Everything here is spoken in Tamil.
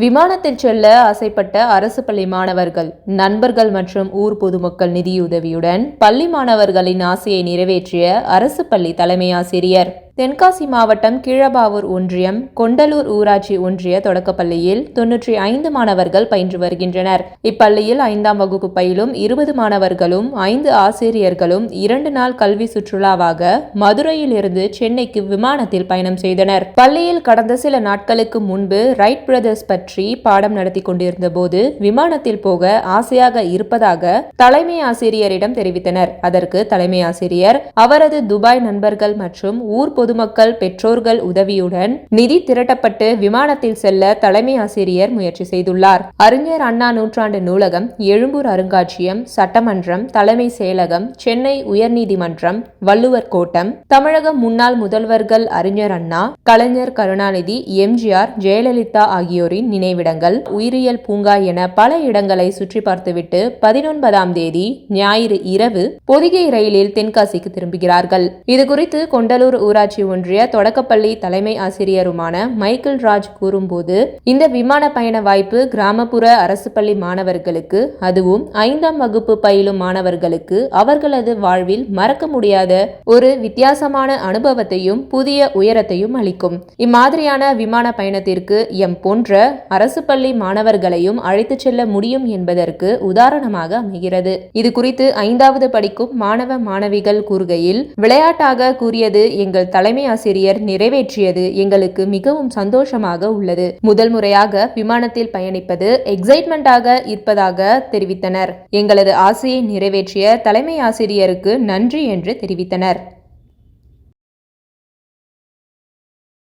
விமானத்தில் செல்ல ஆசைப்பட்ட அரசு பள்ளி மாணவர்கள், நண்பர்கள் மற்றும் ஊர் பொதுமக்கள் நிதியுதவியுடன் பள்ளி மாணவர்களின் ஆசையை நிறைவேற்றிய அரசு பள்ளி தலைமை ஆசிரியர். தென்காசி மாவட்டம் கீழபாவூர் ஒன்றியம் கொண்டலூர் ஊராட்சி ஒன்றிய தொடக்கப்பள்ளியில் 95 மாணவர்கள் பயின்று வருகின்றனர். இப்பள்ளியில் 5ஆம் வகுப்பு பயிலும் 20 மாணவர்களும் 5 ஆசிரியர்களும் 2 நாள் கல்வி சுற்றுலாவாக மதுரையில் இருந்து சென்னைக்கு விமானத்தில் பயணம் செய்தனர். பள்ளியில் கடந்த சில நாட்களுக்கு முன்பு ரைட் பிரதர்ஸ் பற்றி பாடம் நடத்தி கொண்டிருந்த போது விமானத்தில் போக ஆசையாக இருப்பதாக தலைமை ஆசிரியரிடம் தெரிவித்தனர். அதற்கு தலைமை ஆசிரியர் அவரது துபாய் நண்பர்கள் மற்றும் ஊர் பொதுமக்கள் பெற்றோர்கள் உதவியுடன் நிதி திரட்டப்பட்டு விமானத்தில் செல்ல தலைமை ஆசிரியர் முயற்சி செய்துள்ளார். அறிஞர் அண்ணா நூற்றாண்டு நூலகம், எழும்பூர் அருங்காட்சியகம், சட்டமன்றம், தலைமை செயலகம், சென்னை உயர்நீதிமன்றம், வள்ளுவர் கோட்டம், தமிழக முன்னாள் முதல்வர்கள் அறிஞர் அண்ணா, கலைஞர் கருணாநிதி, எம்ஜிஆர், ஜெயலலிதா ஆகியோரின் நினைவிடங்கள், உயிரியல் பூங்கா என பல இடங்களை சுற்றி பார்த்துவிட்டு 19ஆம் தேதி ஞாயிறு இரவு பொதிகை ரயிலில் தென்காசிக்கு திரும்புகிறார்கள். இதுகுறித்து கொண்டலூர் ஊராட்சி ஒன்றிய தொடக்கப்பள்ளி தலைமை ஆசிரியருமான மைக்கேல் ராஜ் கூறும்போது, இந்த விமான பயண வாய்ப்பு கிராமப்புற அரசு பள்ளி மாணவர்களுக்கு, அதுவும் 5ஆம் வகுப்பு பயிலும் மாணவர்களுக்கு அவர்களது வாழ்வில் மறக்க முடியாத ஒரு வித்தியாசமான அனுபவத்தையும் புதிய உயரத்தையும் அளிக்கும். இம்மாதிரியான விமான பயணத்திற்கு எம் போன்ற அரசு பள்ளி மாணவர்களையும் அழைத்துச் செல்ல முடியும் என்பதற்கு உதாரணமாக அமைகிறது. இது குறித்து 5வது படிக்கும் மாணவ மாணவிகள் கூறுகையில், விளையாட்டாக கூறியது எங்கள் தலைமை ஆசிரியர் நிறைவேற்றியது எங்களுக்கு மிகவும் சந்தோஷமாக உள்ளது. முதல் முறையாக விமானத்தில் பயணிப்பது எக்ஸைட்மெண்டாக இருப்பதாக தெரிவித்தனர். எங்களது ஆசையை நிறைவேற்றிய தலைமை ஆசிரியருக்கு நன்றி என்று தெரிவித்தனர்.